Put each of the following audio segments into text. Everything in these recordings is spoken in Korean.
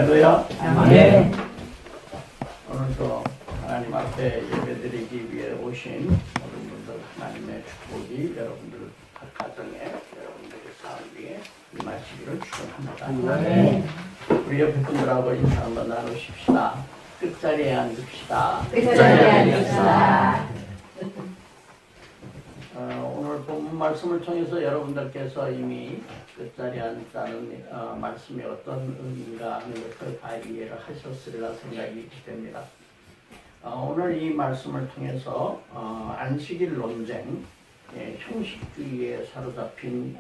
할렐루야. 네. 오늘도 하나님 앞에 예배드리기 위해 오신 모든 분들 하나님의 축복이 여러분들 각 가정에 여러분들의 삶 위에 임하시기를 축원합니다. 네. 우리 옆에 분들하고 인사 한번 나누십시다. 끝자리에 앉읍시다. 끝자리에 앉읍시다. 오늘 본문 말씀을 통해서 여러분들께서 이미 끝자리에 앉자는 말씀이 어떤 의미인가 하는 것을 다 이해를 하셨으리라 생각이 됩니다. 오늘 이 말씀을 통해서 안식일 논쟁, 형식주의에 사로잡힌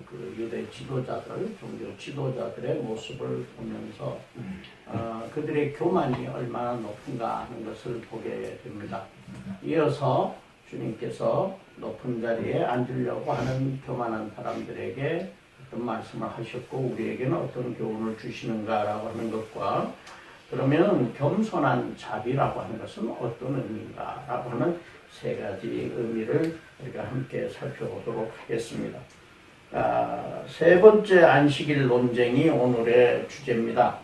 그 유대 지도자들, 종교 지도자들의 모습을 보면서 그들의 교만이 얼마나 높은가 하는 것을 보게 됩니다. 이어서 주님께서 높은 자리에 앉으려고 하는 교만한 사람들에게 어떤 말씀을 하셨고 우리에게는 어떤 교훈을 주시는가라고 하는 것과 그러면 겸손한 자비라고 하는 것은 어떤 의미인가라고 하는 세 가지 의미를 우리가 함께 살펴보도록 하겠습니다. 세 번째 안식일 논쟁이 오늘의 주제입니다.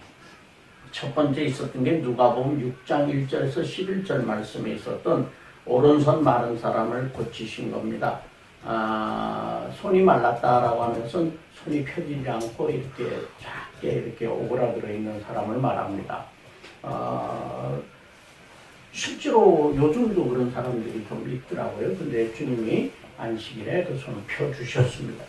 첫 번째 있었던 게 누가복음 6장 1절에서 11절 말씀에 있었던 오른손 마른 사람을 고치신 겁니다. 손이 말랐다라고 하는 것은 손이 펴지지 않고 이렇게 작게 이렇게 오그라들어 있는 사람을 말합니다. 실제로 요즘도 그런 사람들이 좀 있더라고요. 근데 주님이 안식일에 그 손을 펴주셨습니다.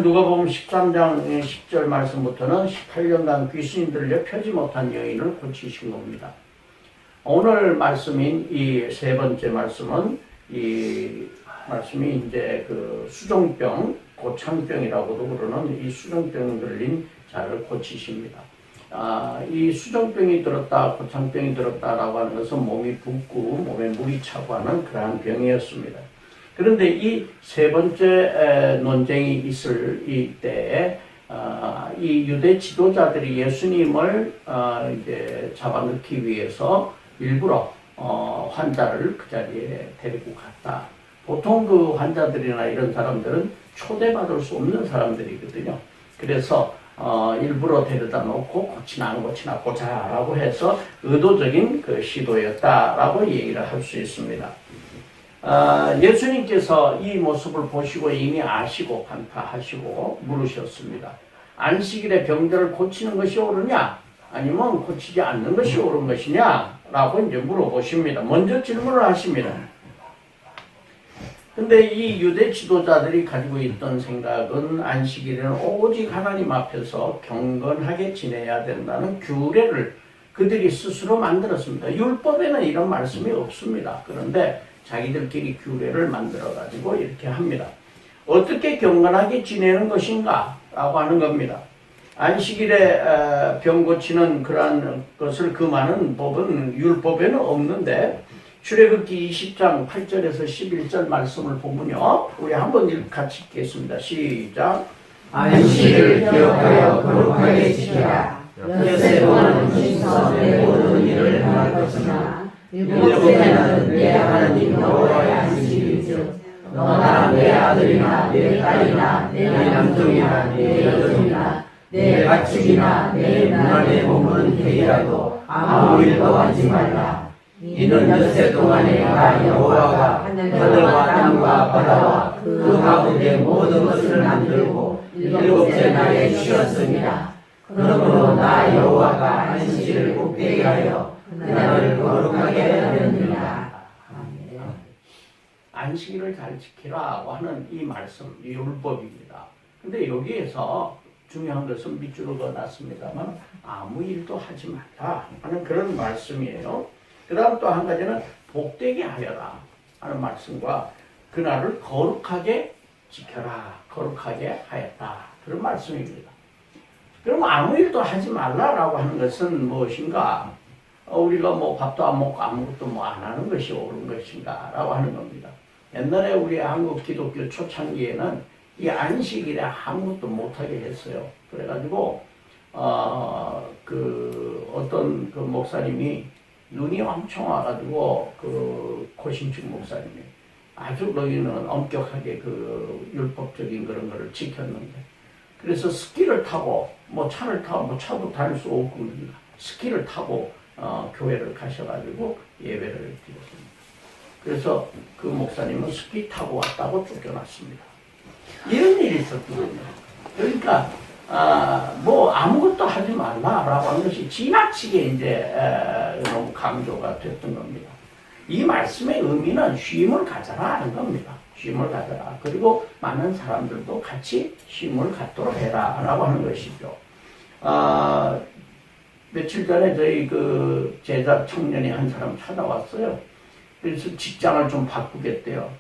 누가복음 13장 10절 말씀부터는 18년간 귀신이 들려 펴지 못한 여인을 고치신 겁니다. 오늘 말씀인 이 세 번째 말씀은 이 말씀이 이제 그 수종병, 고창병이라고도 그러는 이 수종병 걸린 자를 고치십니다. 이 수종병이 들었다, 고창병이 들었다라고 하는 것은 몸이 붓고 몸에 물이 차고 하는 그러한 병이었습니다. 그런데 이 세 번째 논쟁이 있을 이때에 이 유대 지도자들이 예수님을 이제 잡아넣기 위해서 일부러 환자를 그 자리에 데리고 갔다. 보통 그 환자들이나 이런 사람들은 초대받을 수 없는 사람들이거든요. 그래서 일부러 데려다 놓고 고치나 안 고치나 보자라고 해서 의도적인 그 시도였다라고 얘기를 할 수 있습니다. 예수님께서 이 모습을 보시고 이미 아시고 간파하시고 물으셨습니다. 안식일에 병들을 고치는 것이 옳으냐? 아니면 고치지 않는 것이 옳은 것이냐? 라고 이제 물어보십니다. 먼저 질문을 하십니다. 근데 이 유대 지도자들이 가지고 있던 생각은 안식일에는 오직 하나님 앞에서 경건하게 지내야 된다는 규례를 그들이 스스로 만들었습니다. 율법에는 이런 말씀이 없습니다. 그런데 자기들끼리 규례를 만들어 가지고 이렇게 합니다. 어떻게 경건하게 지내는 것인가? 라고 하는 겁니다. 안식일에 병 고치는 그러한 것을 금하는 법은 율법에는 없는데 출애굽기 20장 8절에서 11절 말씀을 보면요. 우리 한번 같이 읽겠습니다. 시작. 안식일을 기억하여 거룩하게 지켜라. 엿새 동안은 힘써 내 모든 일을 행할 것이나 일곱째는 내 하나님 여호와의 안식일이죠. 너나 내 아들이나 내 딸이나 내 남종이나 내 여종이나 내 가축이나 내 문안에 머무는 개이라도 아무 일도 하지 말라. 이는 엿새 동안에 나 여호와가 하늘과 땅과 바다와 그 가운데 모든 것을 만들고 일곱째 날에 쉬었습니다. 그러므로 나 여호와가 안식일을 복되게 하여 그날을 거룩하게 하였느니라. 안식일을 잘 지키라고 하는 이 말씀, 이 율법입니다. 근데 여기에서 중요한 것은 밑줄을 그어놨습니다만 아무 일도 하지 말라 하는 그런 말씀이에요. 그 다음 또 한 가지는 복되게 하여라 하는 말씀과 그날을 거룩하게 지켜라, 거룩하게 하였다 그런 말씀입니다. 그럼 아무 일도 하지 말라라고 하는 것은 무엇인가? 우리가 뭐 밥도 안 먹고 아무것도 뭐 안 하는 것이 옳은 것인가? 라고 하는 겁니다. 옛날에 우리 한국 기독교 초창기에는 이 안식일에 아무것도 못하게 했어요. 그래가지고 어떤 그 목사님이 눈이 엄청 와가지고 그 고신축 목사님이 아주 너희는 엄격하게 그 율법적인 그런 거를 지켰는데 그래서 스키를 타고 뭐 차를 타고 뭐 차도 다닐 수 없고 그러니까 스키를 타고 교회를 가셔가지고 예배를 드렸습니다. 그래서 그 목사님은 스키 타고 왔다고 쫓겨났습니다. 이런 일이 있었거든요. 그러니까 뭐 아무것도 하지 말라라고 하는 것이 지나치게 이제 너무 강조가 됐던 겁니다. 이 말씀의 의미는 쉼을 가져라 하는 겁니다. 쉼을 가져라. 그리고 많은 사람들도 같이 쉼을 갖도록 해라 라고 하는 것이죠. 며칠 전에 저희 그 제자 청년이 한 사람 찾아왔어요. 그래서 직장을 좀 바꾸겠대요.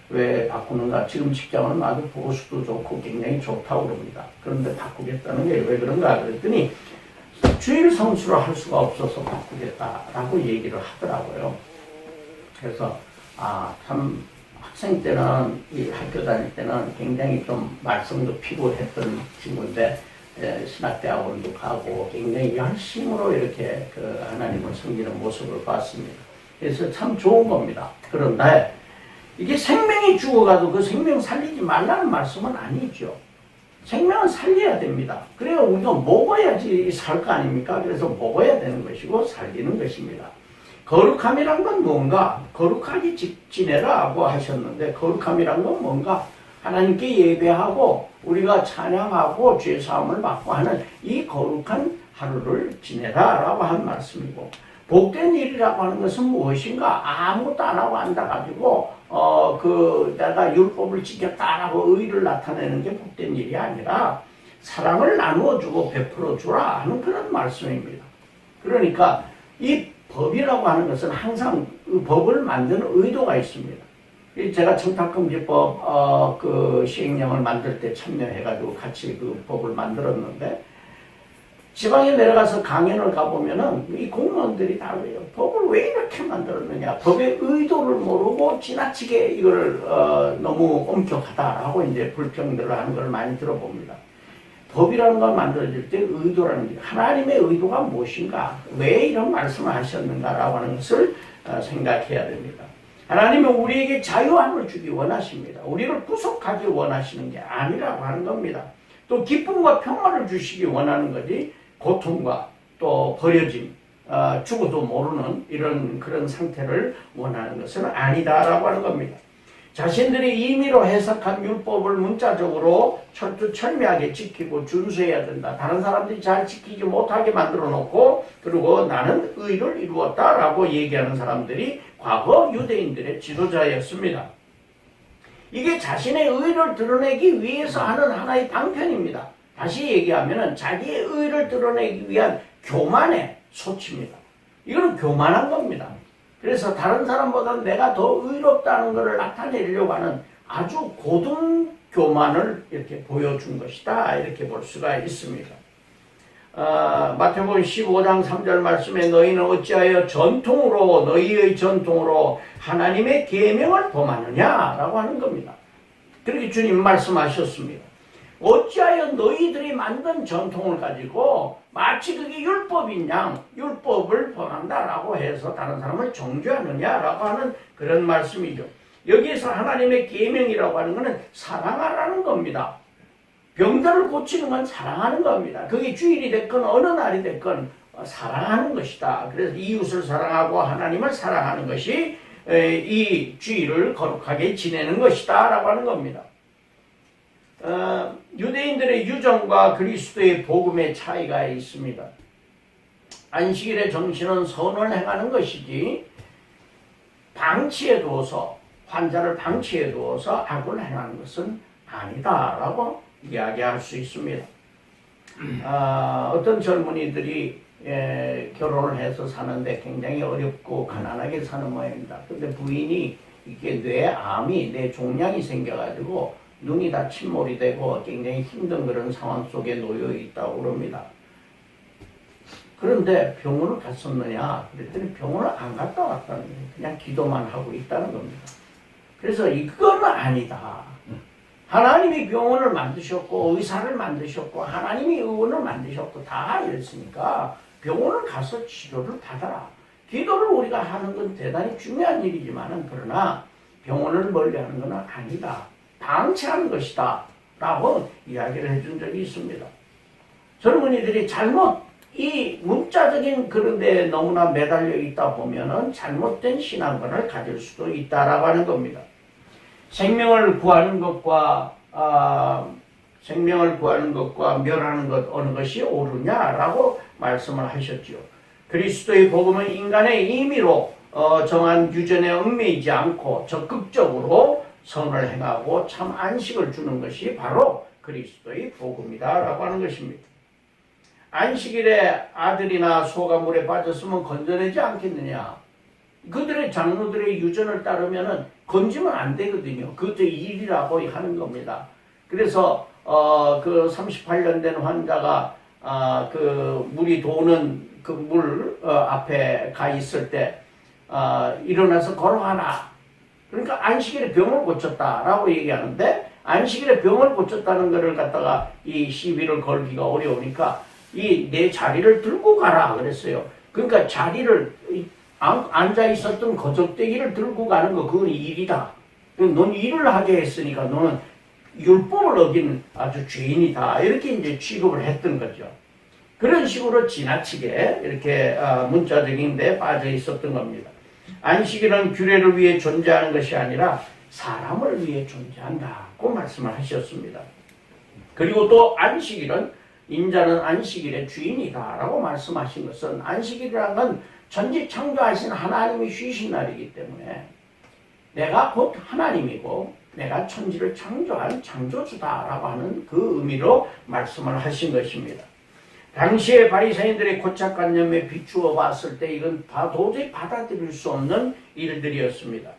왜 바꾸는가? 지금 직장은 아주 보수도 좋고 굉장히 좋다고 그럽니다. 그런데 바꾸겠다는 게 왜 그런가? 그랬더니 주일 성수를 할 수가 없어서 바꾸겠다라고 얘기를 하더라고요. 그래서 참 학생 때는 이 학교 다닐 때는 굉장히 좀 말썽도 피고 했던 친구인데 신학대학원도 가고 굉장히 열심으로 이렇게 그 하나님을 섬기는 모습을 봤습니다. 그래서 참 좋은 겁니다. 그런데 이게 생명이 죽어가도 그 생명 살리지 말라는 말씀은 아니죠. 생명은 살려야 됩니다. 그래야 우리가 먹어야지 살 거 아닙니까? 그래서 먹어야 되는 것이고 살리는 것입니다. 거룩함이란 건 뭔가? 거룩하게 지내라고 하셨는데 거룩함이란 건 뭔가? 하나님께 예배하고 우리가 찬양하고 죄사함을 받고 하는 이 거룩한 하루를 지내라라고 한 말씀이고 복된 일이라고 하는 것은 무엇인가? 아무것도 안 하고 앉아가지고 내가 율법을 지켰다라고 의의를 나타내는 게 복된 일이 아니라 사랑을 나누어주고 베풀어주라 하는 그런 말씀입니다. 그러니까 이 법이라고 하는 것은 항상 그 법을 만드는 의도가 있습니다. 제가 청탁금지법 그 시행령을 만들 때 참여해가지고 같이 그 법을 만들었는데 지방에 내려가서 강연을 가보면은 이 공무원들이 다 그래요. 법을 왜 이렇게 만들었느냐. 법의 의도를 모르고 지나치게 이거를 너무 엄격하다라고 이제 불평들을 하는 걸 많이 들어봅니다. 법이라는 걸 만들어질 때 의도라는 게 하나님의 의도가 무엇인가, 왜 이런 말씀을 하셨는가라고 하는 것을 생각해야 됩니다. 하나님은 우리에게 자유함을 주기 원하십니다. 우리를 구속하기 원하시는 게 아니라고 하는 겁니다. 또 기쁨과 평화를 주시기 원하는 거지 고통과 또 버려짐, 죽어도 모르는 이런 그런 상태를 원하는 것은 아니다라고 하는 겁니다. 자신들이 임의로 해석한 율법을 문자적으로 철두철미하게 지키고 준수해야 된다. 다른 사람들이 잘 지키지 못하게 만들어 놓고 그리고 나는 의를 이루었다라고 얘기하는 사람들이 과거 유대인들의 지도자였습니다. 이게 자신의 의를 드러내기 위해서 하는 하나의 방편입니다. 다시 얘기하면 자기의 의를 드러내기 위한 교만의 소치입니다. 이거는 교만한 겁니다. 그래서 다른 사람보다 내가 더 의롭다는 것을 나타내려고 하는 아주 고등 교만을 이렇게 보여준 것이다. 이렇게 볼 수가 있습니다. 마태복음 15장 3절 말씀에 너희는 어찌하여 전통으로 너희의 전통으로 하나님의 계명을 범하느냐라고 하는 겁니다. 그렇게 주님 말씀하셨습니다. 어찌하여 너희들이 만든 전통을 가지고 마치 그게 율법인 양 율법을 범한다라고 해서 다른 사람을 정죄하느냐라고 하는 그런 말씀이죠. 여기에서 하나님의 계명이라고 하는 것은 사랑하라는 겁니다. 병들을 고치는 건 사랑하는 겁니다. 그게 주일이 됐건 어느 날이 됐건 사랑하는 것이다. 그래서 이웃을 사랑하고 하나님을 사랑하는 것이 이 주일을 거룩하게 지내는 것이다 라고 하는 겁니다. 유대인들의 유정과 그리스도의 복음의 차이가 있습니다. 안식일의 정신은 선을 행하는 것이지 방치해 두어서 환자를 방치해 두어서 악을 행하는 것은 아니다라고 이야기할 수 있습니다. 어떤 젊은이들이 결혼을 해서 사는데 굉장히 어렵고 가난하게 사는 모양입니다. 근데 부인이 이게 뇌암이 뇌종양이 생겨가지고 눈이 다 침몰이 되고 굉장히 힘든 그런 상황 속에 놓여 있다고 그럽니다. 그런데 병원을 갔었느냐 그랬더니 병원을 안 갔다 왔다는 거예요. 그냥 기도만 하고 있다는 겁니다. 그래서 이건 아니다. 하나님이 병원을 만드셨고 의사를 만드셨고 하나님이 의원을 만드셨고 다 이랬으니까 병원을 가서 치료를 받아라. 기도를 우리가 하는 건 대단히 중요한 일이지만은 그러나 병원을 멀리하는 건 아니다. 방치하는 것이다 라고 이야기를 해준 적이 있습니다. 젊은이들이 잘못 이 문자적인 그런 데 너무나 매달려 있다 보면은 잘못된 신앙관을 가질 수도 있다라고 하는 겁니다. 생명을 구하는 것과 멸하는 것 어느 것이 옳으냐라고 말씀을 하셨지요. 그리스도의 복음은 인간의 임의로 정한 유전에 얽매이지 않고 적극적으로 선을 행하고 참 안식을 주는 것이 바로 그리스도의 복음이다라고 하는 것입니다. 안식일에 아들이나 소가 물에 빠졌으면 건져내지 않겠느냐. 그들의 장로들의 유전을 따르면은 건지면 안 되거든요. 그것도 일이라고 하는 겁니다. 그래서 그 38년 된 환자가 그 물이 도는 그 물 앞에 가 있을 때 일어나서 걸어가라. 그러니까 안식일에 병을 고쳤다라고 얘기하는데 안식일에 병을 고쳤다는 것을 갖다가 이 시비를 걸기가 어려우니까 이 내 자리를 들고 가라 그랬어요. 그러니까 자리를 앉아 있었던 거적대기를 들고 가는 거 그건 일이다. 넌 일을 하게 했으니까 너는 율법을 어긴 아주 죄인이다. 이렇게 이제 취급을 했던 거죠. 그런 식으로 지나치게 이렇게 문자적인 데 빠져 있었던 겁니다. 안식일은 규례를 위해 존재하는 것이 아니라 사람을 위해 존재한다고 말씀을 하셨습니다. 그리고 또 안식일은 인자는 안식일의 주인이다라고 말씀하신 것은 안식일이라는 건 전지 창조하신 하나님이 쉬신 날이기 때문에 내가 곧 하나님이고 내가 천지를 창조한 창조주다라고 하는 그 의미로 말씀을 하신 것입니다. 당시에 바리새인들의 고착관념에 비추어 봤을 때 이건 도저히 받아들일 수 없는 일들이었습니다.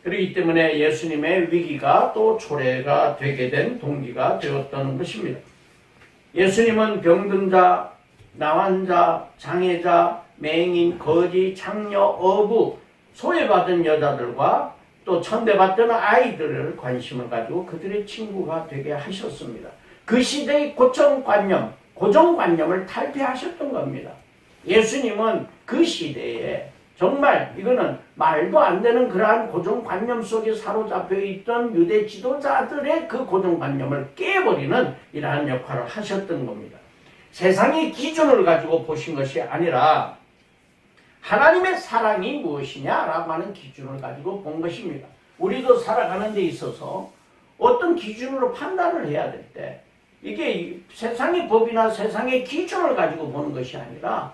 그렇기 때문에 예수님의 위기가 또 초래가 되게 된 동기가 되었다는 것입니다. 예수님은 병든 자, 나환 자, 장애자, 맹인, 거지, 창녀, 어부, 소외받은 여자들과 또 천대받던 아이들을 관심을 가지고 그들의 친구가 되게 하셨습니다. 그 시대의 고정관념을 탈피하셨던 겁니다. 예수님은 그 시대에 정말 이거는 말도 안 되는 그러한 고정관념 속에 사로잡혀 있던 유대 지도자들의 그 고정관념을 깨버리는 이러한 역할을 하셨던 겁니다. 세상의 기준을 가지고 보신 것이 아니라 하나님의 사랑이 무엇이냐라고 하는 기준을 가지고 본 것입니다. 우리도 살아가는 데 있어서 어떤 기준으로 판단을 해야 될 때 이게 세상의 법이나 세상의 기준을 가지고 보는 것이 아니라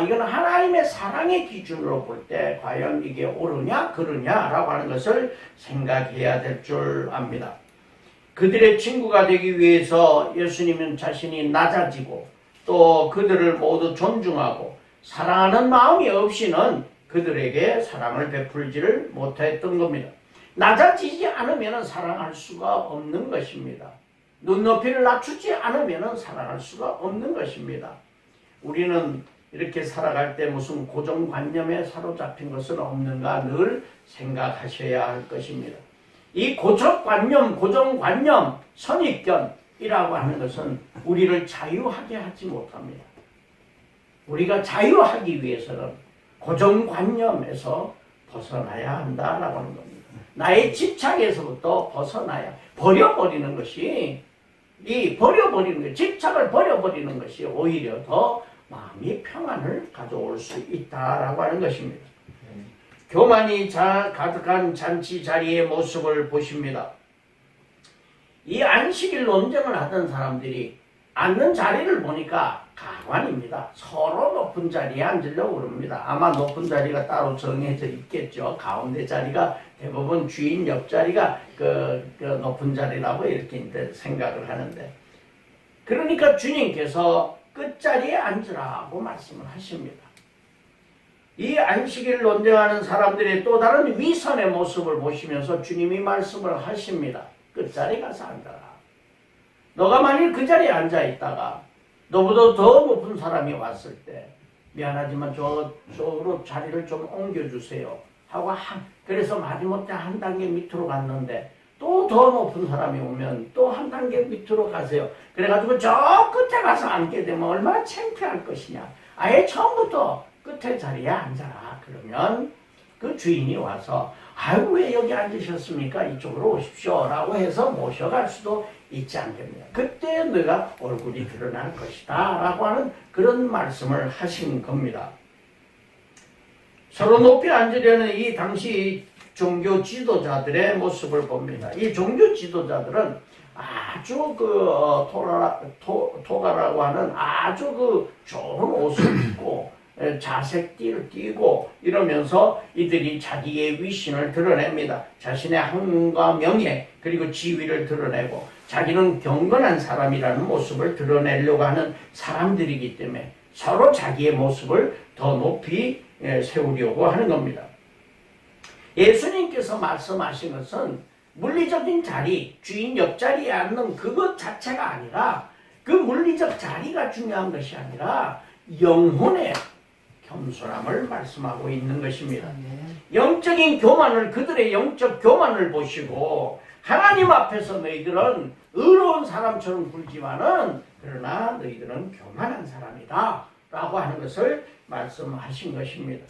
이건 하나님의 사랑의 기준으로 볼 때 과연 이게 옳으냐 그르냐라고 하는 것을 생각해야 될 줄 압니다. 그들의 친구가 되기 위해서 예수님은 자신이 낮아지고 또 그들을 모두 존중하고 사랑하는 마음이 없이는 그들에게 사랑을 베풀지를 못했던 겁니다. 낮아지지 않으면 사랑할 수가 없는 것입니다. 눈높이를 낮추지 않으면 사랑할 수가 없는 것입니다. 우리는 이렇게 살아갈 때 무슨 고정관념에 사로잡힌 것은 없는가 늘 생각하셔야 할 것입니다. 이 고정관념, 선입견이라고 하는 것은 우리를 자유하게 하지 못합니다. 우리가 자유하기 위해서는 고정관념에서 벗어나야 한다라고 하는 겁니다. 나의 집착에서부터 벗어나야, 버려버리는 것이, 집착을 버려버리는 것이 오히려 더 마음의 평안을 가져올 수 있다라고 하는 것입니다. 교만이 가득한 잔치 자리의 모습을 보십니다. 이 안식일 논쟁을 하던 사람들이 앉는 자리를 보니까 가관입니다. 서로 높은 자리에 앉으려고 그럽니다. 아마 높은 자리가 따로 정해져 있겠죠. 가운데 자리가 대부분 주인 옆자리가 그 높은 자리라고 이렇게 이제 생각을 하는데, 그러니까 주님께서 끝자리에 앉으라고 말씀을 하십니다. 이 안식일 논쟁하는 사람들의 또 다른 위선의 모습을 보시면서 주님이 말씀을 하십니다. 끝자리에 가서 앉아라. 너가 만일 그 자리에 앉아 있다가 너보다 더 높은 사람이 왔을 때 미안하지만 저쪽으로 자리를 좀 옮겨주세요 하고 그래서 마지못해 한 단계 밑으로 갔는데 또 더 높은 사람이 오면 또 한 단계 밑으로 가세요. 그래가지고 저 끝에 가서 앉게 되면 얼마나 창피할 것이냐. 아예 처음부터 끝에 자리에 앉아라. 그러면 그 주인이 와서 아유 왜 여기 앉으셨습니까? 이쪽으로 오십시오 라고 해서 모셔갈 수도 있지 않겠느냐. 그때 너가 얼굴이 드러날 것이다 라고 하는 그런 말씀을 하신 겁니다. 서로 높이 앉으려는 이 당시 종교 지도자들의 모습을 봅니다. 이 종교 지도자들은 아주 토가라고 하는 아주 좋은 옷을 입고 자색띠를 띠고 이러면서 이들이 자기의 위신을 드러냅니다. 자신의 학문과 명예 그리고 지위를 드러내고 자기는 경건한 사람이라는 모습을 드러내려고 하는 사람들이기 때문에 서로 자기의 모습을 더 높이 세우려고 하는 겁니다. 예수님께서 말씀하신 것은 물리적인 자리, 주인 옆자리에 앉는 그것 자체가 아니라 그 물리적 자리가 중요한 것이 아니라 영혼의 겸손함을 말씀하고 있는 것입니다. 영적인 교만을 그들의 영적 교만을 보시고 하나님 앞에서 너희들은 의로운 사람처럼 굴지만은 그러나 너희들은 교만한 사람이다 라고 하는 것을 말씀하신 것입니다.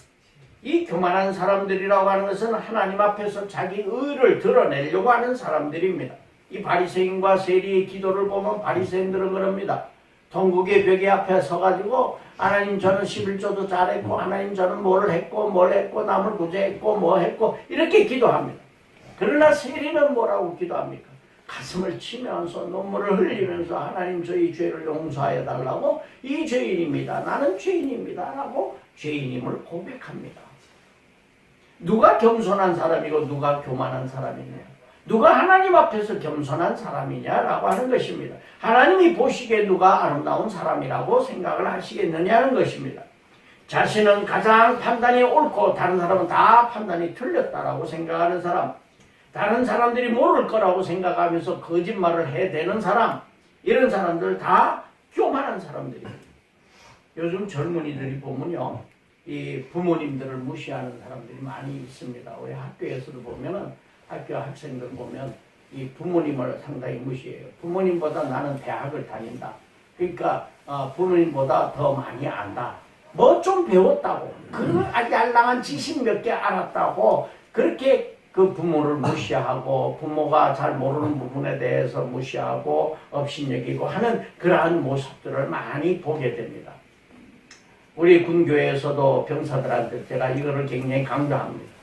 이 교만한 사람들이라고 하는 것은 하나님 앞에서 자기 의를 드러내려고 하는 사람들입니다. 이 바리새인과 세리의 기도를 보면 바리새인들은 그럽니다. 통곡의 벽에 앞에 서가지고 하나님 저는 11조도 잘했고 하나님 저는 뭘 했고 남을 구제했고 뭐 했고 이렇게 기도합니다. 그러나 세리는 뭐라고 기도합니까? 가슴을 치면서 눈물을 흘리면서 하나님 저희 죄를 용서하여 달라고 이 죄인입니다. 나는 죄인입니다. 라고 죄인임을 고백합니다. 누가 겸손한 사람이고 누가 교만한 사람이냐? 누가 하나님 앞에서 겸손한 사람이냐라고 하는 것입니다. 하나님이 보시기에 누가 아름다운 사람이라고 생각을 하시겠느냐는 것입니다. 자신은 가장 판단이 옳고 다른 사람은 다 판단이 틀렸다라고 생각하는 사람, 다른 사람들이 모를 거라고 생각하면서 거짓말을 해대는 사람, 이런 사람들 다 교만한 사람들입니다. 요즘 젊은이들이 보면요, 이 부모님들을 무시하는 사람들이 많이 있습니다. 우리 학교에서도 보면은 학교 학생들 보면 이 부모님을 상당히 무시해요. 부모님보다 나는 대학을 다닌다. 그러니까 부모님보다 더 많이 안다. 뭐 좀 배웠다고. 그 알랑한 지식 몇 개 알았다고 그렇게 그 부모를 무시하고 부모가 잘 모르는 부분에 대해서 무시하고 업신여기고 하는 그러한 모습들을 많이 보게 됩니다. 우리 군교회에서도 병사들한테 제가 이거를 굉장히 강조합니다.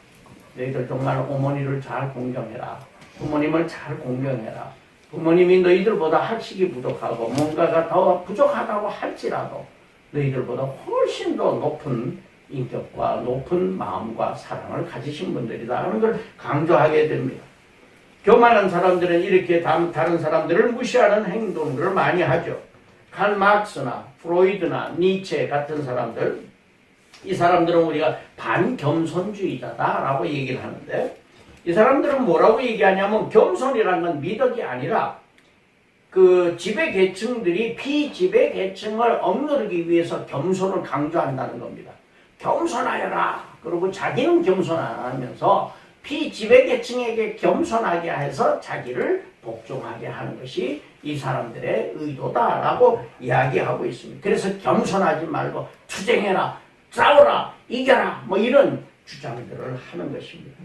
너희들 정말 어머니를 잘 공경해라. 부모님을 잘 공경해라. 부모님이 너희들보다 학식이 부족하고 뭔가가 더 부족하다고 할지라도 너희들보다 훨씬 더 높은 인격과 높은 마음과 사랑을 가지신 분들이다 하는 걸 강조하게 됩니다. 교만한 사람들은 이렇게 다른 사람들을 무시하는 행동들을 많이 하죠. 칼 마크스나 프로이드나 니체 같은 사람들, 이 사람들은 우리가 반겸손주의자다라고 얘기를 하는데, 이 사람들은 뭐라고 얘기하냐면 겸손이라는 건 미덕이 아니라 그 지배계층들이 피지배계층을 억누르기 위해서 겸손을 강조한다는 겁니다. 겸손하여라. 그리고 자기는 겸손 안 하면서 피지배계층에게 겸손하게 해서 자기를 복종하게 하는 것이 이 사람들의 의도다라고 이야기하고 있습니다. 그래서 겸손하지 말고 투쟁해라, 싸워라, 이겨라 뭐 이런 주장들을 하는 것입니다.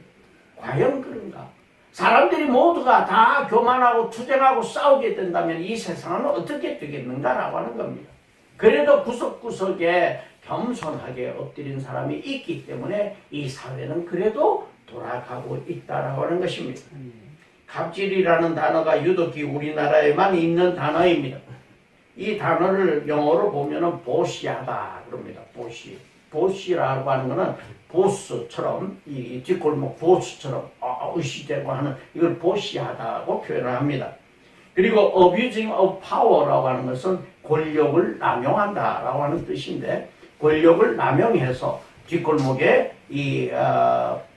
과연 그런가? 사람들이 모두가 다 교만하고 투쟁하고 싸우게 된다면 이 세상은 어떻게 되겠는가라고 하는 겁니다. 그래도 구석구석에 겸손하게 엎드린 사람이 있기 때문에 이 사회는 그래도 돌아가고 있다라고 하는 것입니다. 갑질이라는 단어가 유독히 우리나라에만 있는 단어입니다. 이 단어를 영어로 보면은 보시하다 그럽니다. 보시라고 하는 거는 보스처럼 이 뒷골목 보스처럼 의시되고 하는 이걸 보시하다고 표현을 합니다. 그리고 abusing of power라고 하는 것은 권력을 남용한다라고 하는 뜻인데, 권력을 남용해서 뒷골목에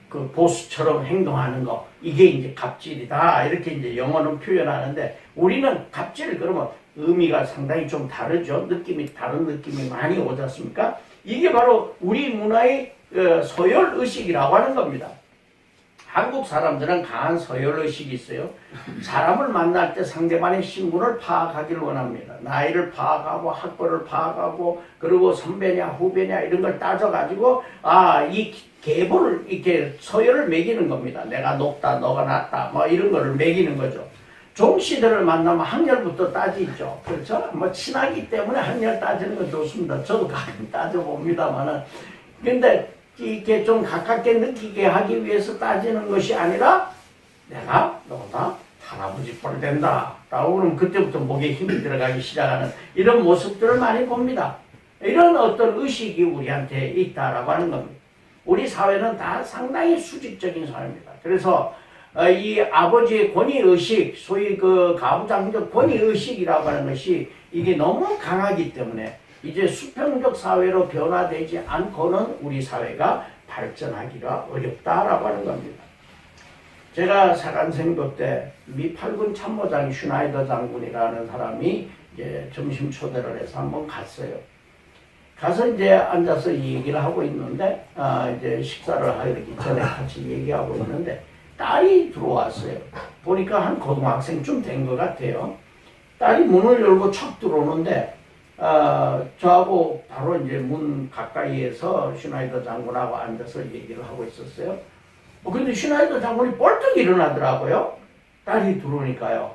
그 보스처럼 행동하는 거, 이게 이제 갑질이다 이렇게 이제 영어는 표현하는데, 우리는 갑질 그러면 의미가 상당히 좀 다르죠. 다른 느낌이 많이 오지 않습니까? 이게 바로 우리 문화의 소열 의식이라고 하는 겁니다. 한국 사람들은 강한 서열의식이 있어요. 사람을 만날 때 상대방의 신분을 파악하기를 원합니다. 나이를 파악하고 학벌을 파악하고 그리고 선배냐 후배냐 이런 걸 따져가지고 이 계보를 이렇게 서열을 매기는 겁니다. 내가 높다 너가 낮다 뭐 이런 거를 매기는 거죠. 종씨들을 만나면 학렬부터 따지죠. 그렇죠? 뭐 친하기 때문에 학렬 따지는 건 좋습니다. 저도 가끔 따져봅니다만은. 근데 이렇게 좀 가깝게 느끼게 하기 위해서 따지는 것이 아니라 내가 너보다 할아버지 뻘 된다 라고 그러면 그때부터 목에 힘이 들어가기 시작하는 이런 모습들을 많이 봅니다. 이런 어떤 의식이 우리한테 있다라고 하는 겁니다. 우리 사회는 다 상당히 수직적인 사회입니다. 그래서 이 아버지의 권위의식, 소위 그 가부장적 권위의식이라고 하는 것이 이게 너무 강하기 때문에 이제 수평적 사회로 변화되지 않고는 우리 사회가 발전하기가 어렵다라고 하는 겁니다. 제가 사관생도 때 미 8군 참모장 슈나이더 장군이라는 사람이 이제 점심 초대를 해서 한번 갔어요. 가서 이제 앉아서 얘기를 하고 있는데, 이제 식사를 하기 전에 같이 얘기하고 있는데, 딸이 들어왔어요. 보니까 한 고등학생쯤 된 것 같아요. 딸이 문을 열고 척 들어오는데, 저하고 바로 이제 문 가까이에서 슈나이더 장군하고 앉아서 얘기를 하고 있었어요. 근데 슈나이더 장군이 벌떡 일어나더라고요. 딸이 들어오니까요.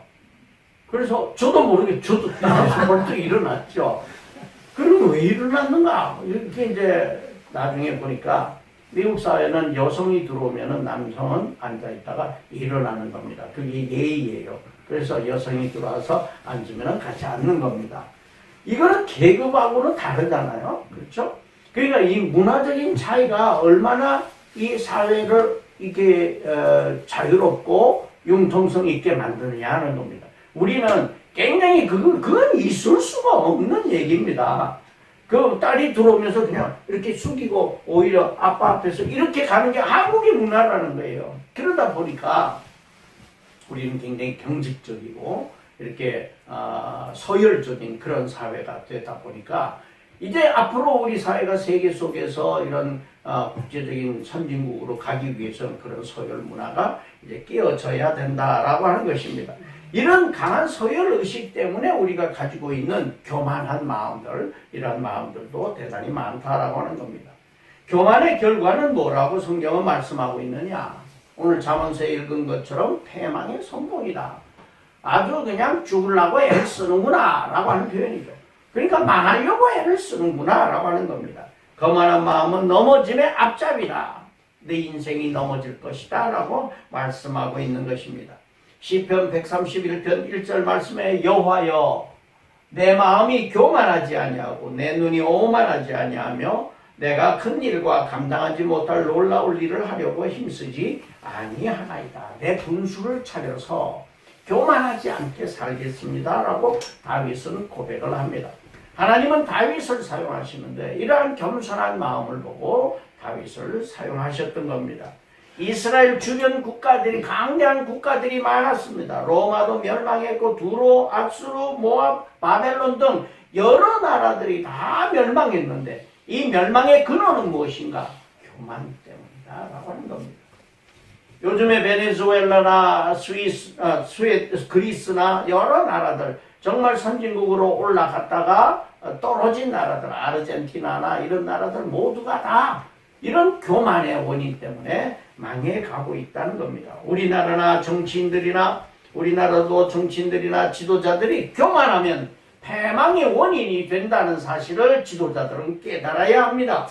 그래서 저도 모르게 저도 벌떡 일어났죠. 그럼 왜 일어났는가? 이렇게 이제 나중에 보니까 미국 사회는 여성이 들어오면은 남성은 앉아있다가 일어나는 겁니다. 그게 예의예요. 그래서 여성이 들어와서 앉으면 같이 앉는 겁니다. 이거는 계급하고는 다르잖아요. 그렇죠? 그러니까 이 문화적인 차이가 얼마나 이 사회를 이렇게 자유롭고 융통성 있게 만드느냐 하는 겁니다. 우리는 굉장히 그건 있을 수가 없는 얘기입니다. 그 딸이 들어오면서 그냥 이렇게 숙이고 오히려 아빠 앞에서 이렇게 가는 게 한국의 문화라는 거예요. 그러다 보니까 우리는 굉장히 경직적이고 이렇게 서열적인 그런 사회가 되다 보니까 이제 앞으로 우리 사회가 세계 속에서 이런 국제적인 선진국으로 가기 위해서는 그런 서열 문화가 이제 깨어져야 된다라고 하는 것입니다. 이런 강한 서열 의식 때문에 우리가 가지고 있는 교만한 마음들, 이런 마음들도 대단히 많다라고 하는 겁니다. 교만의 결과는 뭐라고 성경은 말씀하고 있느냐? 오늘 잠언서에 읽은 것처럼 패망의 성공이다. 아주 그냥 죽으려고 애를 쓰는구나 라고 하는 표현이죠. 그러니까 망하려고 애를 쓰는구나 라고 하는 겁니다. 거만한 마음은 넘어짐의 앞잡이다. 내 인생이 넘어질 것이다 라고 말씀하고 있는 것입니다. 시편 131편 1절 말씀에 여호와여 내 마음이 교만하지 아니하고 내 눈이 오만하지 아니하며 내가 큰 일과 감당하지 못할 놀라울 일을 하려고 힘쓰지 아니하나이다. 내 분수를 차려서 교만하지 않게 살겠습니다 라고 다윗은 고백을 합니다. 하나님은 다윗을 사용하시는데 이러한 겸손한 마음을 보고 다윗을 사용하셨던 겁니다. 이스라엘 주변 국가들이 강대한 국가들이 많았습니다. 로마도 멸망했고 두로, 압수르, 모압, 바벨론 등 여러 나라들이 다 멸망했는데 이 멸망의 근원은 무엇인가? 교만 때문이다 라고 하는 겁니다. 요즘에 베네수엘라나 그리스나 여러 나라들 정말 선진국으로 올라갔다가 떨어진 나라들 아르헨티나나 이런 나라들 모두가 다 이런 교만의 원인 때문에 망해가고 있다는 겁니다. 우리나라나 정치인들이나 우리나라도 정치인들이나 지도자들이 교만하면 패망의 원인이 된다는 사실을 지도자들은 깨달아야 합니다.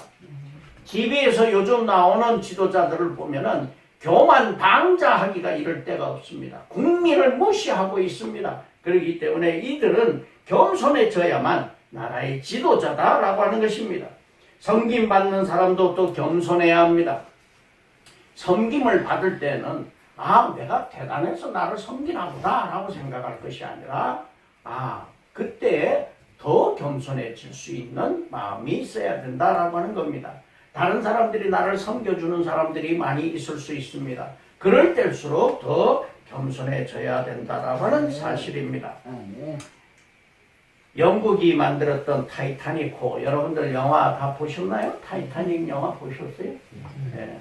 TV에서 요즘 나오는 지도자들을 보면은 교만 방자하기가 이럴 데가 없습니다. 국민을 무시하고 있습니다. 그렇기 때문에 이들은 겸손해져야만 나라의 지도자다라고 하는 것입니다. 섬김받는 사람도 또 겸손해야 합니다. 섬김을 받을 때는 내가 대단해서 나를 섬기나 보다 라고 생각할 것이 아니라 그때 더 겸손해질 수 있는 마음이 있어야 된다라고 하는 겁니다. 다른 사람들이 나를 섬겨주는 사람들이 많이 있을 수 있습니다. 그럴 때일수록 더 겸손해져야 된다라고 하는 사실입니다. 영국이 만들었던 타이타닉호 여러분들 영화 다 보셨나요? 타이타닉 영화 보셨어요? 네.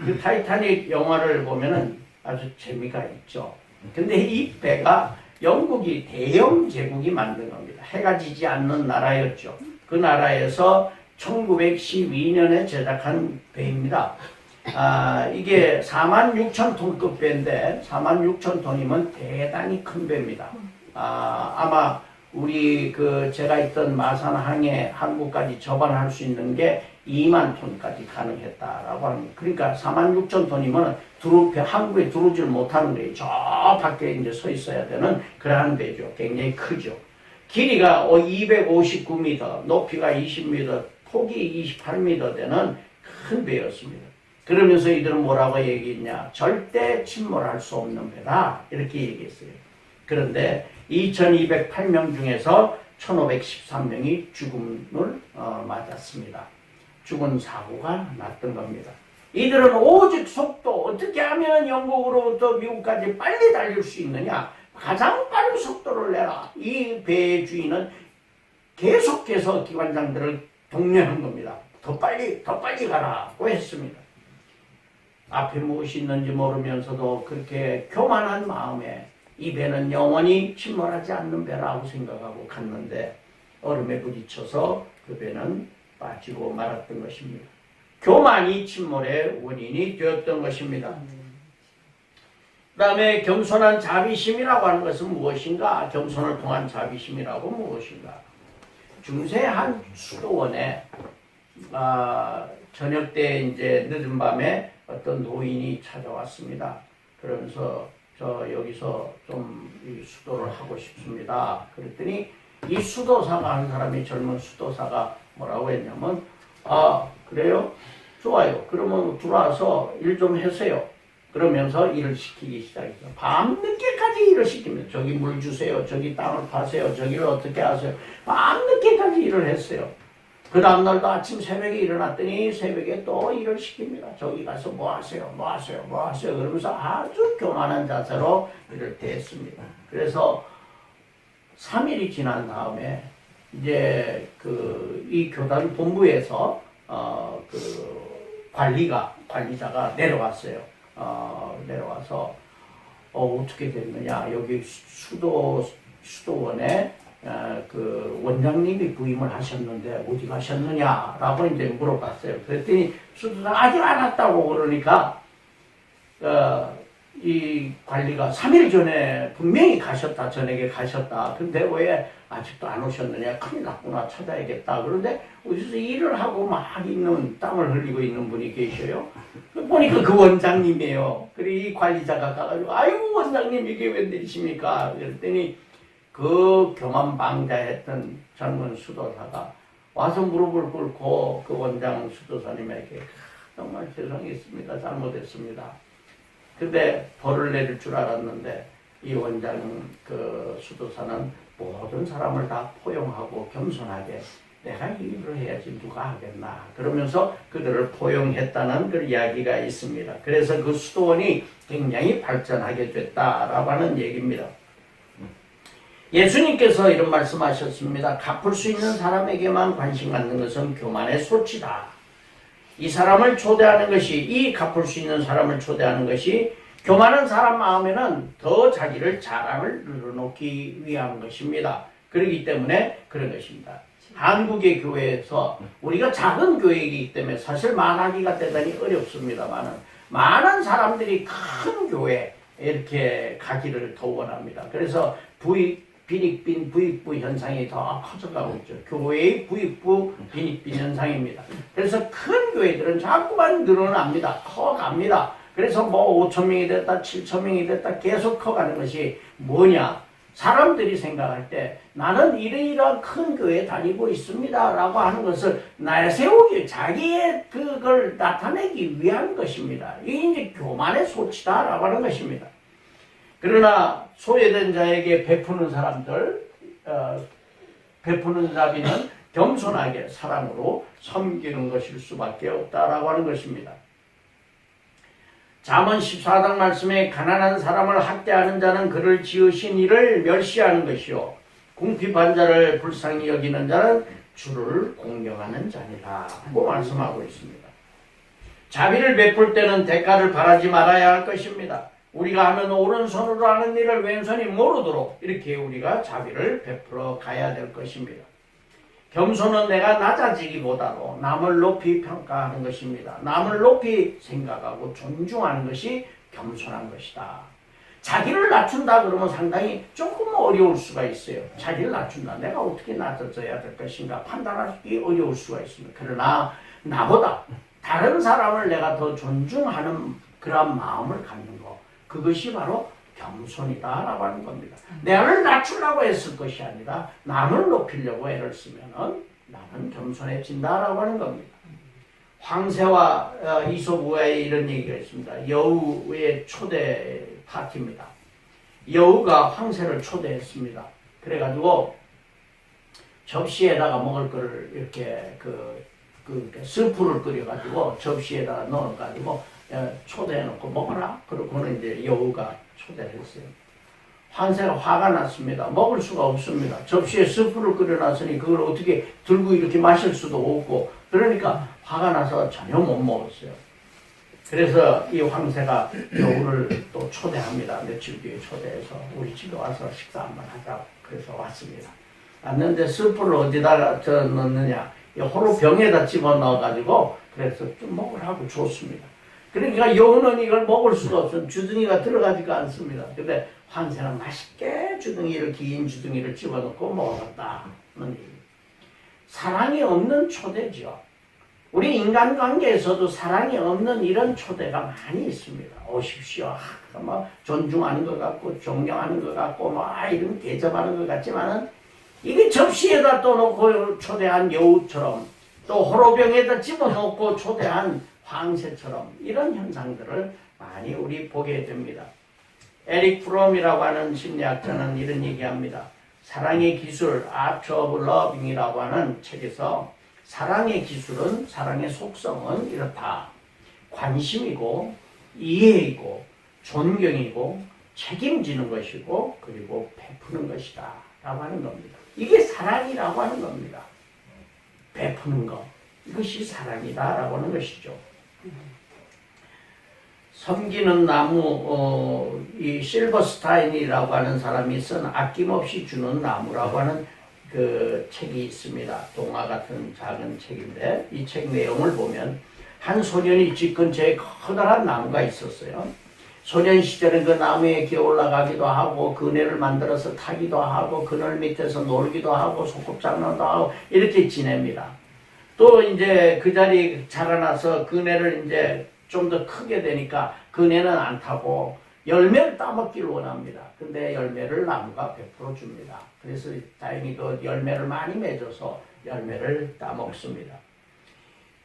그 타이타닉 영화를 보면은 아주 재미가 있죠. 근데 이 배가 영국이 대영 제국이 만든 겁니다. 해가 지지 않는 나라였죠. 그 나라에서 1912년에 제작한 배입니다. 이게 46,000톤급 배인데 46,000톤이면 대단히 큰 배입니다. 아마 우리 제가 있던 마산항에 한국까지 접안할 수 있는 게 2만 톤까지 가능했다라고 합니다. 그러니까 46,000톤이면 한국에 들어오질 못하는 거예요. 저 밖에 이제 서 있어야 되는 그러한 배죠. 굉장히 크죠. 길이가 259m, 높이가 20m, 폭이 28m 되는 큰 배였습니다. 그러면서 이들은 뭐라고 얘기했냐? 절대 침몰할 수 없는 배다. 이렇게 얘기했어요. 그런데 2208명 중에서 1513명이 죽음을 맞았습니다. 죽은 사고가 났던 겁니다. 이들은 오직 속도, 어떻게 하면 영국으로부터 미국까지 빨리 달릴 수 있느냐? 가장 빠른 속도를 내라. 이 배의 주인은 계속해서 기관장들을 독려한 겁니다. 더 빨리 가라고 했습니다. 앞에 무엇이 있는지 모르면서도 그렇게 교만한 마음에 이 배는 영원히 침몰하지 않는 배라고 생각하고 갔는데 얼음에 부딪혀서 그 배는 빠지고 말았던 것입니다. 교만이 침몰의 원인이 되었던 것입니다. 그 다음에 겸손한 자비심이라고 하는 것은 무엇인가? 겸손을 통한 자비심이라고 무엇인가? 중세 한 수도원에 저녁 때 이제 늦은 밤에 어떤 노인이 찾아왔습니다. 그러면서 저 여기서 좀 이 수도를 하고 싶습니다. 그랬더니 이 수도사가 한 사람이 젊은 수도사가 뭐라고 했냐면 그래요? 좋아요. 그러면 들어와서 일 좀 하세요. 그러면서 일을 시키기 시작했어요. 밤늦게까지 일을 시킵니다. 저기 물 주세요. 저기 땅을 파세요. 저기를 어떻게 하세요. 밤늦게까지 일을 했어요. 그 다음날도 아침 새벽에 일어났더니 새벽에 또 일을 시킵니다. 저기 가서 뭐 하세요. 그러면서 아주 교만한 자세로 일을 대했습니다. 그래서 3일이 지난 다음에 이제 이 교단 본부에서 관리자가 내려왔어요. 내려와서 어떻게 됐느냐, 여기 수도원에 원장님이 부임을 하셨는데 어디 가셨느냐라고 이제 물어봤어요. 그랬더니 수도사 아직 안 왔다고 그러니까 이 관리가 3일 전에 분명히 가셨다, 저녁에 가셨다. 근데 왜 아직도 안 오셨느냐, 큰일 났구나, 찾아야겠다. 그런데 어디서 일을 하고 막 땀을 흘리고 있는 분이 계셔요. 보니까 그 원장님이에요. 그리고 이 관리자가 가가지고 아이고 원장님 이게 웬일이십니까? 그랬더니 그 교만방자했던 젊은 수도사가 와서 무릎을 꿇고 그 원장 수도사님에게 정말 죄송했습니다. 잘못했습니다. 근데 벌을 내릴 줄 알았는데 이 원장 수도사는 모든 사람을 다 포용하고 겸손하게 내가 이 일을 해야지 누가 하겠나 그러면서 그들을 포용했다는 그 이야기가 있습니다. 그래서 그 수도원이 굉장히 발전하게 됐다라고 하는 얘기입니다. 예수님께서 이런 말씀하셨습니다. 갚을 수 있는 사람에게만 관심 갖는 것은 교만의 소치다. 이 사람을 초대하는 것이, 이 갚을 수 있는 사람을 초대하는 것이 교만한 사람 마음에는 더 자기를 자랑을 늘어놓기 위한 것입니다. 그렇기 때문에 그런 것입니다. 한국의 교회에서 우리가 작은 교회이기 때문에 사실 말하기가 대단히 어렵습니다만 많은 사람들이 큰 교회에 이렇게 가기를 더 원합니다. 그래서 빈익빈 부익부 현상이 더 커져가고 있죠. 교회의 부익부 빈익빈 현상입니다. 그래서 큰 교회들은 자꾸만 늘어납니다. 커갑니다. 그래서 뭐 5,000명이 됐다 7,000명이 됐다 계속 커가는 것이 뭐냐, 사람들이 생각할 때 나는 이러이러한 큰 교회에 다니고 있습니다 라고 하는 것을 내세우기, 자기의 그걸 나타내기 위한 것입니다. 이게 이제 교만의 소치다 라고 하는 것입니다. 그러나 소외된 자에게 베푸는 사람들, 베푸는 자비는 겸손하게 사랑으로 섬기는 것일 수밖에 없다라고 하는 것입니다. 잠언 14장 말씀에 가난한 사람을 학대하는 자는 그를 지으신 이를 멸시하는 것이요 궁핍한 자를 불쌍히 여기는 자는 주를 공경하는 자니라 고 말씀하고 있습니다. 자비를 베풀 때는 대가를 바라지 말아야 할 것입니다. 우리가 하면 오른손으로 하는 일을 왼손이 모르도록 이렇게 우리가 자비를 베풀어 가야 될 것입니다. 겸손은 내가 낮아지기보다도 남을 높이 평가하는 것입니다. 남을 높이 생각하고 존중하는 것이 겸손한 것이다. 자기를 낮춘다 그러면 상당히 조금 어려울 수가 있어요. 자기를 낮춘다. 내가 어떻게 낮아져야 될 것인가 판단하기 어려울 수가 있습니다. 그러나 나보다 다른 사람을 내가 더 존중하는 그런 마음을 갖는 것, 그것이 바로 겸손이다라고 하는 겁니다. 나를 낮추려고 했을 것이 아니라 남을 높이려고 애를 쓰면은 나는 겸손해진다라고 하는 겁니다. 황새와 이솝우에 이런 얘기가 있습니다. 여우의 초대 파티입니다. 여우가 황새를 초대했습니다. 그래가지고 접시에다가 먹을 거를 이렇게 스프를 끓여가지고 접시에다가 넣어가지고 초대해놓고 먹어라. 그러고는 이제 여우가 초대를 했어요. 황새가 화가 났습니다. 먹을 수가 없습니다. 접시에 스프를 끓여놨으니 그걸 어떻게 들고 이렇게 마실 수도 없고, 그러니까 화가 나서 전혀 못 먹었어요. 그래서 이 황새가 여우를 또 초대합니다. 며칠 뒤에 초대해서 우리 집에 와서 식사 한번 하자고. 그래서 왔습니다. 왔는데 스프를 어디다가 넣느냐, 호로 병에다 집어넣어가지고 그래서 좀 먹으라고 줬습니다. 그러니까 여우는 이걸 먹을 수가 없어요. 주둥이가 들어가지가 않습니다. 근데 황새는 맛있게 긴 주둥이를 집어넣고 먹었다. 사랑이 없는 초대죠. 우리 인간관계에서도 사랑이 없는 이런 초대가 많이 있습니다. 오십시오. 존중하는 것 같고 존경하는 것 같고 이런 대접하는 것 같지만은 이게 접시에다 또 놓고 초대한 여우처럼 또 호로병에다 집어넣고 초대한 황새처럼 이런 현상들을 많이 우리 보게 됩니다. 에릭 프롬이라고 하는 심리학자는 이런 얘기합니다. 사랑의 기술, Art of Loving이라고 하는 책에서 사랑의 기술은, 사랑의 속성은 이렇다. 관심이고 이해이고 존경이고 책임지는 것이고 그리고 베푸는 것이다 라고 하는 겁니다. 이게 사랑이라고 하는 겁니다. 베푸는 것, 이것이 사랑이다 라고 하는 것이죠. 섬기는 나무, 이 실버스타인이라고 하는 사람이 쓴 아낌없이 주는 나무라고 하는 그 책이 있습니다. 동화 같은 작은 책인데 이 책 내용을 보면 한 소년이 집 근처에 커다란 나무가 있었어요. 소년 시절에 그 나무에 기어 올라가기도 하고 그네를 만들어서 타기도 하고 그늘 밑에서 놀기도 하고 소꿉장난도 하고 이렇게 지냅니다. 또 이제 그 자리 자라나서 그네를 이제 좀 더 크게 되니까 그네는 안 타고 열매를 따먹기를 원합니다. 근데 열매를 나무가 100% 줍니다. 그래서 다행히도 열매를 많이 맺어서 열매를 따먹습니다.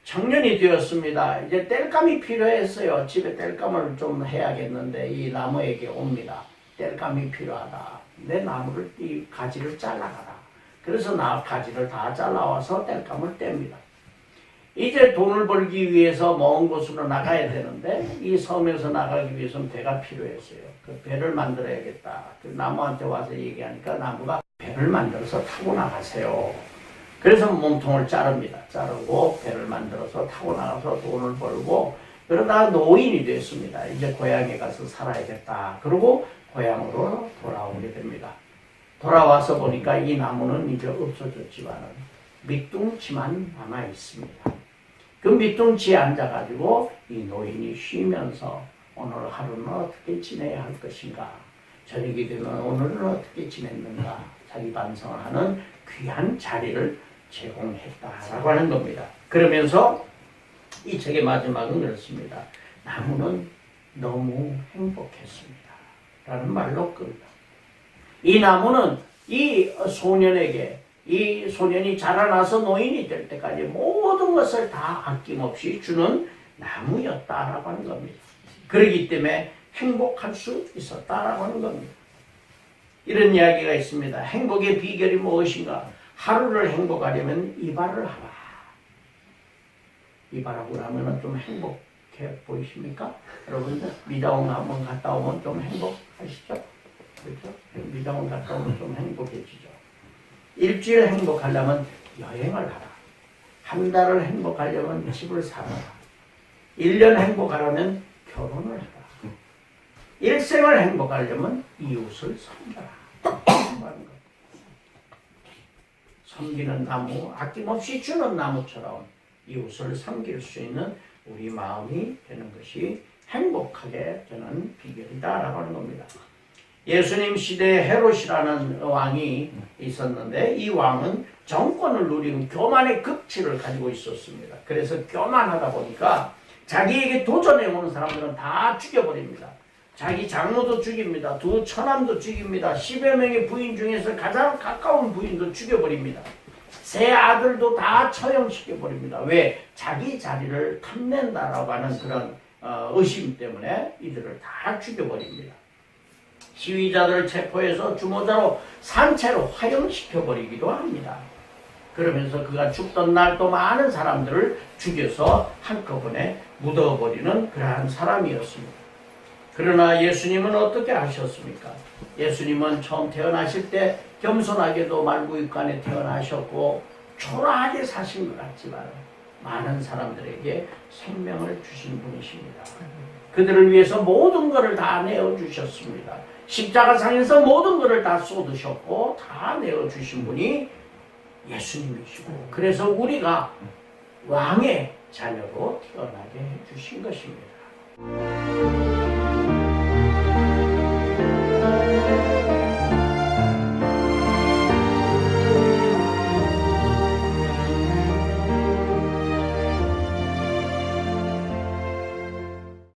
청년이 되었습니다. 이제 땔감이 필요했어요. 집에 땔감을 좀 해야겠는데 이 나무에게 옵니다. 땔감이 필요하다. 내 나무를 이 가지를 잘라가라. 그래서 가지를 다 잘라와서 땔감을 뗍니다. 이제 돈을 벌기 위해서 먼 곳으로 나가야 되는데 이 섬에서 나가기 위해서는 배가 필요했어요. 그 배를 만들어야겠다. 그 나무한테 와서 얘기하니까 나무가 배를 만들어서 타고 나가세요. 그래서 몸통을 자릅니다. 자르고 배를 만들어서 타고 나가서 돈을 벌고 그러다가 노인이 됐습니다. 이제 고향에 가서 살아야겠다. 그러고 고향으로 돌아오게 됩니다. 돌아와서 보니까 이 나무는 이제 없어졌지만은 밑둥치만 남아 있습니다. 그 밑둥치에 앉아가지고 이 노인이 쉬면서 오늘 하루는 어떻게 지내야 할 것인가, 저녁이 되면 오늘은 어떻게 지냈는가 자기 반성을 하는 귀한 자리를 제공했다라고 하는 겁니다. 그러면서 이 책의 마지막은 그렇습니다. 나무는 너무 행복했습니다 라는 말로 끝납니다. 이 나무는 이 소년에게, 이 소년이 자라나서 노인이 될 때까지 모든 것을 다 아낌없이 주는 나무였다라고 하는 겁니다. 그렇기 때문에 행복할 수 있었다라고 하는 겁니다. 이런 이야기가 있습니다. 행복의 비결이 무엇인가? 하루를 행복하려면 이발을 하라. 이발하고 나면 좀 행복해 보이십니까? 여러분들 미다원 한번 갔다 오면 좀 행복하시죠? 그렇죠? 미다원 갔다 오면 좀 행복해지죠. 일주일 행복하려면 여행을 하라. 한 달을 행복하려면 집을 사라. 1년 행복하려면 결혼을 해라. 일생을 행복하려면 이웃을 섬겨라. 섬기는 나무, 아낌없이 주는 나무처럼 이웃을 섬길 수 있는 우리 마음이 되는 것이 행복하게 되는 비결이다라고 하는 겁니다. 예수님 시대에 헤롯이라는 왕이 있었는데 이 왕은 정권을 누리는 교만의 극치를 가지고 있었습니다. 그래서 교만하다 보니까 자기에게 도전해 오는 사람들은 다 죽여버립니다. 자기 장모도 죽입니다. 두 처남도 죽입니다. 10여 명의 부인 중에서 가장 가까운 부인도 죽여버립니다. 세 아들도 다 처형시켜버립니다. 왜? 자기 자리를 탐낸다라고 하는 그런 의심 때문에 이들을 다 죽여버립니다. 시위자들을 체포해서 주모자로 산채로 화형시켜버리기도 합니다. 그러면서 그가 죽던 날 또 많은 사람들을 죽여서 한꺼번에 묻어버리는 그러한 사람이었습니다. 그러나 예수님은 어떻게 하셨습니까? 예수님은 처음 태어나실 때 겸손하게도 말구육간에 태어나셨고 초라하게 사신 것 같지만 많은 사람들에게 생명을 주신 분이십니다. 그들을 위해서 모든 것을 다 내어주셨습니다. 십자가상에서 모든 것을 다 쏟으셨고 다 내어주신 분이 예수님이시고 그래서 우리가 왕의 자녀로 태어나게 해주신 것입니다.